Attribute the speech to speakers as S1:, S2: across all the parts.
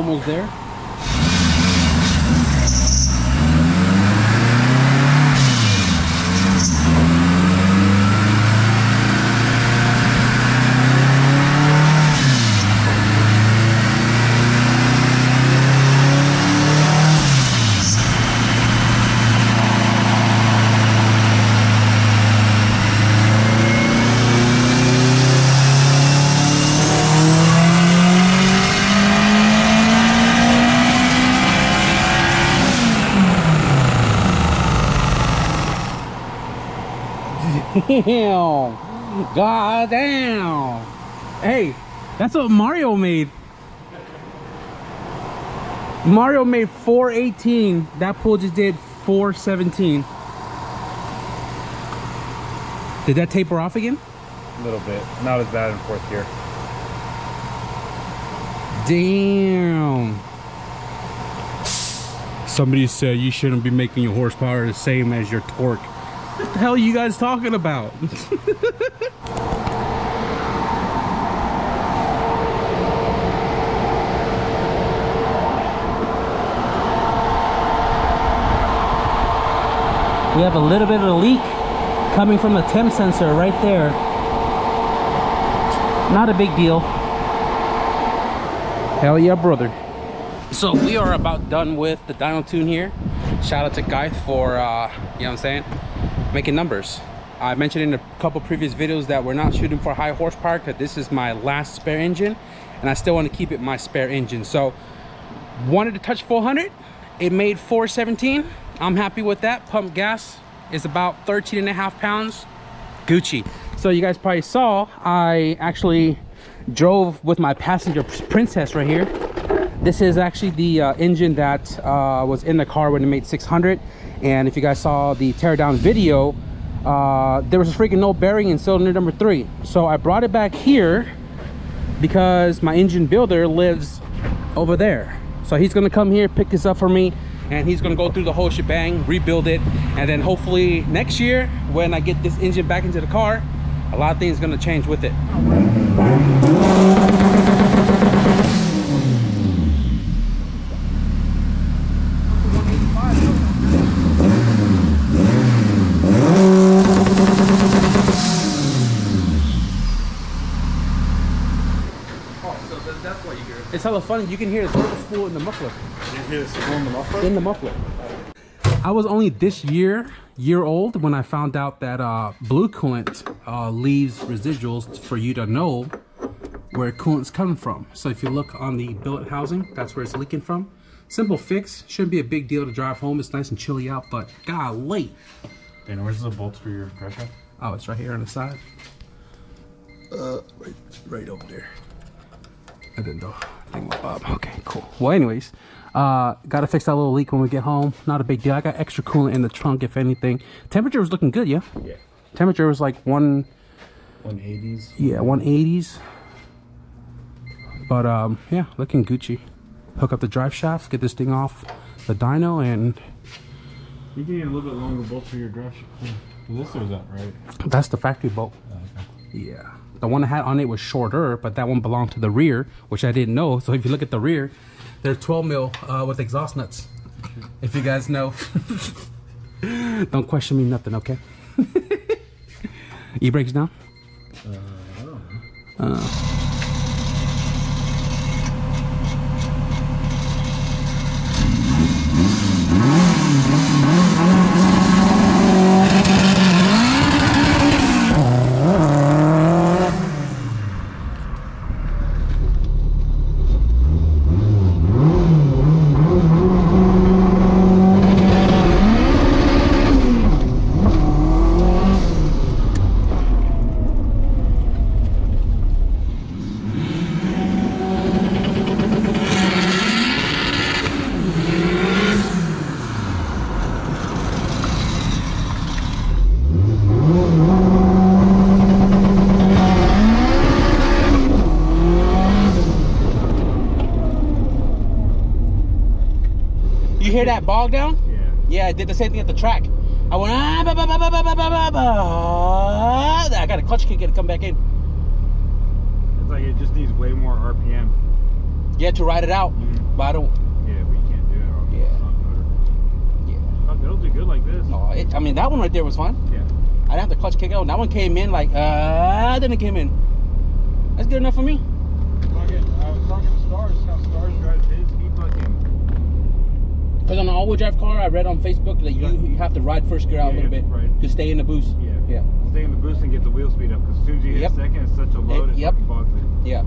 S1: almost there. Damn. God damn. Hey, that's what Mario made. Mario made 418. That pool just did 417. Did that taper off again?
S2: A little bit. Not as bad in fourth gear.
S1: Damn. Somebody said you shouldn't be making your horsepower the same as your torque. What the hell are you guys talking about? We have a little bit of a leak coming from the temp sensor right there. Not a big deal. Hell yeah, brother. So we are about done with the dyno tune here. Shout out to Guy for, you know what I'm saying, making numbers. I mentioned in a couple previous videos that we're not shooting for high horsepower because this is my last spare engine and I still want to keep it my spare engine. So wanted to touch 400. It made 417. I'm happy with that. Pump gas is about 13.5 pounds. Gucci. So you guys probably saw I actually drove with my passenger princess right here. This is actually the engine that was in the car when it made 600. And if you guys saw the teardown video, there was a freaking no bearing in cylinder number 3. So I brought it back here because my engine builder lives over there. So he's gonna come here, pick this up for me, and he's gonna go through the whole shebang, rebuild it, and then hopefully next year when I get this engine back into the car, a lot of things are gonna change with it. It's hella funny. You can hear the turbo spool in the muffler.
S2: You hear the spool in the muffler?
S1: In the muffler. I was only this year old when I found out that blue coolant leaves residuals for you to know where coolant's coming from. So if you look on the billet housing, that's where it's leaking from. Simple fix. Shouldn't be a big deal to drive home. It's nice and chilly out, but golly.
S2: And where's the bolts for your pressure?
S1: Oh, it's right here on the side. Right over there. I didn't know. Okay, cool. Well, anyways, gotta fix that little leak when we get home. Not a big deal. I got extra coolant in the trunk if anything. Temperature was looking good, yeah?
S2: Yeah.
S1: Temperature was like
S2: 180s.
S1: Yeah, 180s. But yeah, looking Gucci. Hook up the drive shaft, get this thing off the dyno, and
S2: you can need a little bit longer bolt for your drive shaft. This or is that right?
S1: That's the factory bolt.
S2: Oh, okay.
S1: Yeah. The one I had on it was shorter, but that one belonged to the rear, which I didn't know. So if you look at the rear, they're 12 mil with exhaust nuts. If you guys know. Don't question me nothing, okay? E-brakes down?
S2: I don't know.
S1: You hear that bog down?
S2: Yeah.
S1: Yeah, I did the same thing at the track. I went, I got a clutch kick to come back in.
S2: It's like it just needs way more RPM.
S1: Yeah, to ride it out. but I don't.
S2: Yeah, but you can't do it on the stock motor. Yeah. It'll do good like this.
S1: No, I mean that one right there was fun.
S2: Yeah.
S1: I didn't have the clutch kick out. That one came in like didn't came in. That's good enough for me.
S2: I was talking to Stars. How Stars drives his. He fucking.
S1: Because on an all-wheel drive car, I read on Facebook that you have to ride first gear out a little bit to stay in the boost.
S2: Yeah. Stay in the boost and get the wheel speed up. Because as soon as you hit second, it's such a load. It fucking bogs it.
S1: Yeah.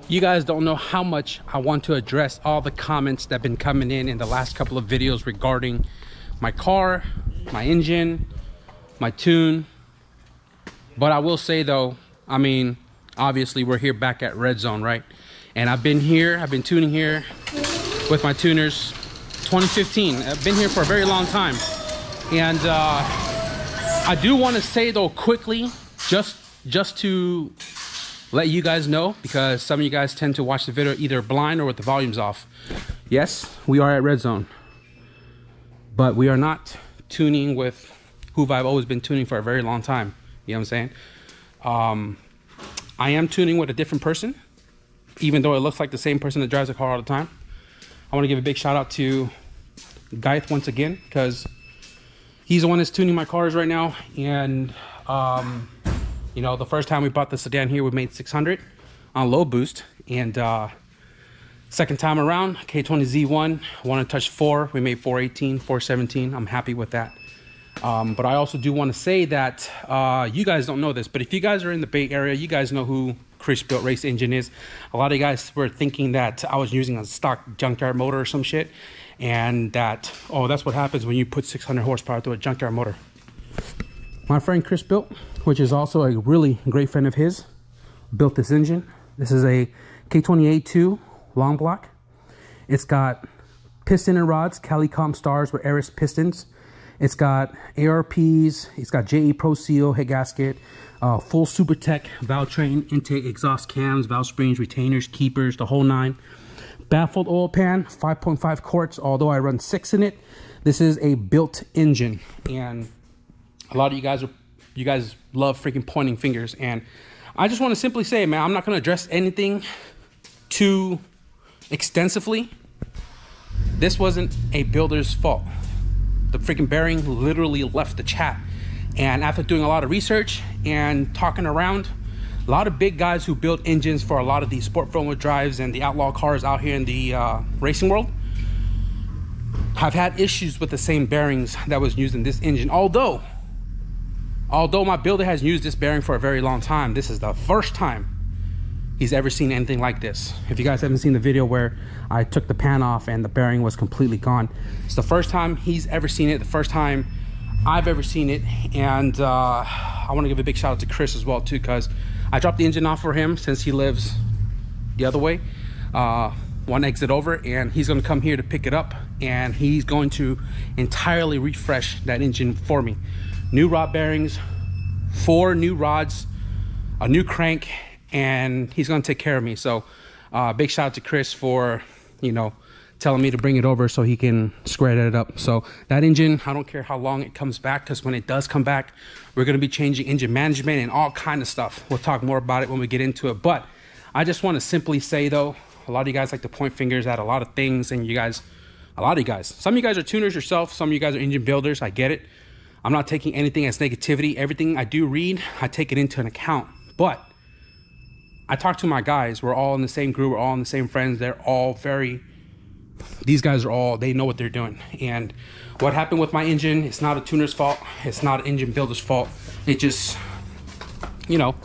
S1: You guys don't know how much I want to address all the comments that have been coming in the last couple of videos regarding my car, my engine, my tune. But I will say though, I mean, obviously we're here back at Red Zone, right? And I've been tuning here with my tuners 2015. I've been here for a very long time. And I do want to say though quickly, just to let you guys know, because some of you guys tend to watch the video either blind or with the volumes off. Yes, we are at Red Zone, but we are not tuning with who I've always been tuning for a very long time. You know what I'm saying? I am tuning with a different person, even though it looks like the same person that drives the car all the time. I want to give a big shout out to Geith once again, because he's the one that's tuning my cars right now. And you know, the first time we bought the sedan here, we made 600 on low boost. And second time around, K20 Z1, want to touch 4. We made 418, 417. I'm happy with that. But I also do want to say that you guys don't know this, but if you guys are in the Bay Area, you guys know who Chris Built Race Engine is. A lot of you guys were thinking that I was using a stock junkyard motor or some shit. And that, oh, that's what happens when you put 600 horsepower to a junkyard motor. My friend Chris Built, which is also a really great friend of his, built this engine. This is a K20A2 long block. It's got piston and rods, Cali-Com stars with Eris pistons. It's got ARPs, it's got JE Pro Seal head gasket, full Super Tech valve train, intake, exhaust cams, valve springs, retainers, keepers, the whole 9. Baffled oil pan, 5.5 quarts, although I run 6 in it. This is a built engine, and a lot of you guys love freaking pointing fingers, and I just want to simply say, man, I'm not going to address anything too extensively. This wasn't a builder's fault. The freaking bearing literally left the chat, and after doing a lot of research and talking around, a lot of big guys who build engines for a lot of these sport front-wheel drives and the outlaw cars out here in the racing world have had issues with the same bearings that was used in this engine. Although my builder has used this bearing for a very long time, this is the first time he's ever seen anything like this. If you guys haven't seen the video where I took the pan off and the bearing was completely gone, it's the first time he's ever seen it, the first time I've ever seen it. And I want to give a big shout out to Chris as well too, because I dropped the engine off for him since he lives the other way, one exit over, and he's going to come here to pick it up, and he's going to entirely refresh that engine for me. New rod bearings, 4 new rods, a new crank, and he's going to take care of me. So big shout out to Chris for, you know, telling me to bring it over so he can square it up. So that engine, I don't care how long it comes back, because when it does come back, we're going to be changing engine management and all kind of stuff. We'll talk more about it when we get into it. But I just want to simply say though, a lot of you guys like to point fingers at a lot of things, and you guys, a lot of you guys, some of you guys are tuners yourself, some of you guys are engine builders. I get it. I'm not taking anything as negativity. Everything I do read, I take it into an account. But I talk to my guys. We're all in the same group. We're all in the same friends. They're all very, these guys are all, they know what they're doing. And what happened with my engine, it's not a tuner's fault. It's not an engine builder's fault. It just, you know,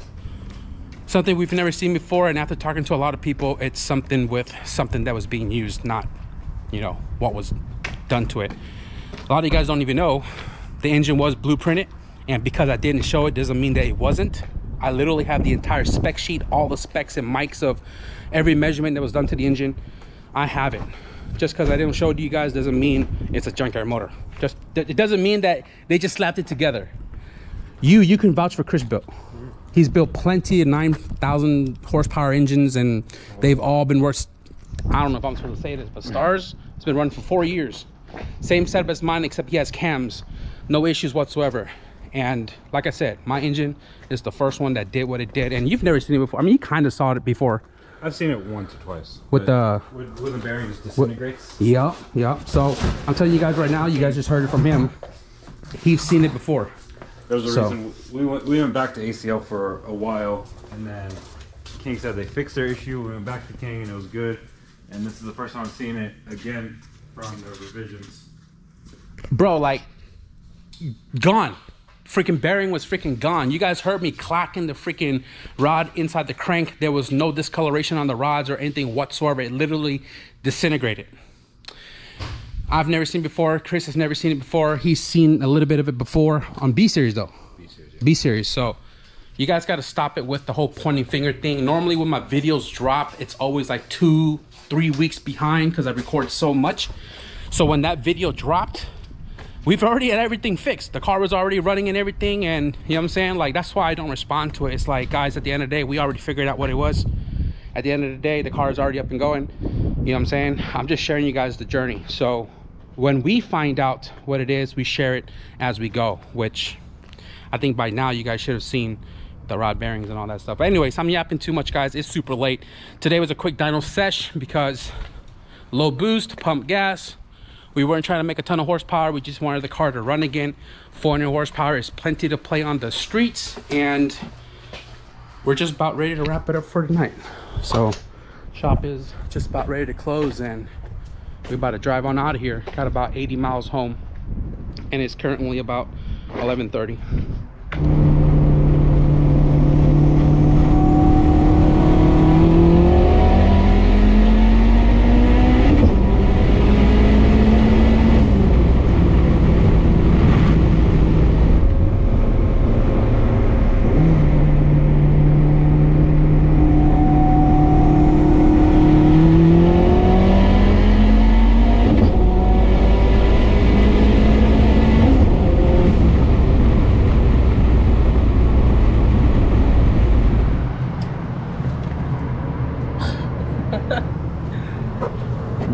S1: something we've never seen before. And after talking to a lot of people, it's something with something that was being used, not, you know, what was done to it. A lot of you guys don't even know the engine was blueprinted And because I didn't show it doesn't mean that it wasn't. I literally have the entire spec sheet, all the specs and mics of every measurement that was done to the engine. I have it. Just because I didn't show it to you guys doesn't mean it's a junkyard motor. Just it doesn't mean that they just slapped it together. You can vouch for Chris built. He's built plenty of 9,000 horsepower engines, and they've all been worth, I don't know if I'm supposed to say this, but Stars, it's been running for 4 years. Same setup as mine, except he has cams, no issues whatsoever. And like I said, my engine is the first one that did what it did. And you've never seen it before. I mean, you kind of saw it before.
S2: I've seen it once or twice.
S1: With the
S2: bearing just disintegrates.
S1: Yeah. So I'm telling you guys right now, you guys just heard it from him. He's seen it before.
S2: There was a reason we went back to ACL for a while, and then King said they fixed their issue. We went back to King and it was good. And this is the first time I'm seeing it again from the revisions.
S1: Bro, like, gone. Freaking bearing was freaking gone. You guys heard me clacking the freaking rod inside the crank. There was no discoloration on the rods or anything whatsoever. It literally disintegrated. I've never seen it before. Chris has never seen it before. He's seen a little bit of it before on B series though. B-series, yeah. B-series. So you guys got to stop it with the whole pointing finger thing. Normally when my videos drop, it's always like 2-3 weeks behind because I record so much. So when that video dropped, we've already had everything fixed. The car was already running and everything, and you know what I'm saying? Like, that's why I don't respond to it. It's like, guys, at the end of the day, we already figured out what it was. At the end of the day, the car is already up and going. You know what I'm saying? I'm just sharing you guys the journey. So when we find out what it is, we share it as we go, which I think by now you guys should have seen the rod bearings and all that stuff. But anyways, I'm yapping too much, guys. It's super late. Today was a quick dyno sesh because low boost, pump gas. We weren't trying to make a ton of horsepower. We just wanted the car to run again. 400 horsepower is plenty to play on the streets, and we're just about ready to wrap it up for tonight. So shop is just about ready to close, and we're about to drive on out of here. Got about 80 miles home, and it's currently about 11:30.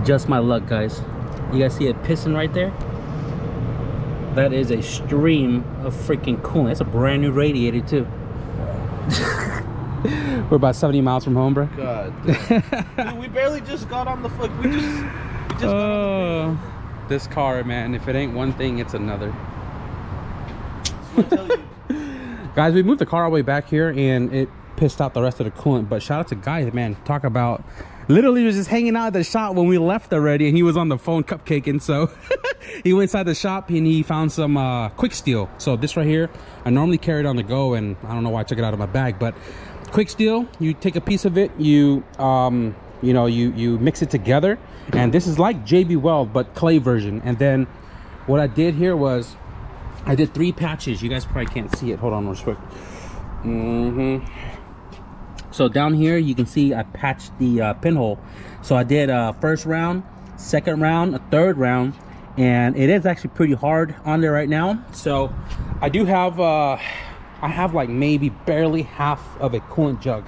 S1: Just my luck, guys. You guys see it pissing right there? That is a stream of freaking coolant. It's a brand new radiator too. We're about 70 miles from home, bro.
S3: God damn. Dude, we barely just got on the fuck. We just got on the field.
S1: This car, man, if it ain't one thing, it's another. Guys, we moved the car all the way back here and it pissed out the rest of the coolant. But shout out to Guy, man. Talk about, literally was just hanging out at the shop when we left already, and he was on the phone cupcaking. So he went inside the shop and he found some quick steel. So this right here, I normally carry it on the go, and I don't know why I took it out of my bag, but quick steel, you take a piece of it, you know, you mix it together, and this is like JB Weld but clay version. And then what I did here was I did 3 patches. You guys probably can't see it. Hold on real quick. So down here you can see I patched the pinhole. So I did first round, second round, a third round, and it is actually pretty hard on there right now. So I do have I have like maybe barely half of a coolant jug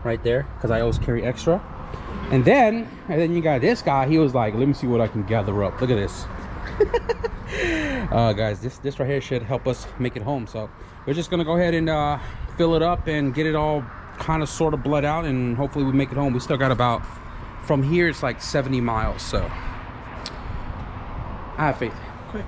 S1: right there, because I always carry extra. And then you got this guy. He was like, let me see what I can gather up. Look at this. Guys, this right here should help us make it home. So we're just gonna go ahead and fill it up and get it all kind of sort of bled out, and hopefully we make it home. We still got about, from here it's like 70 miles, so I have faith. Quick.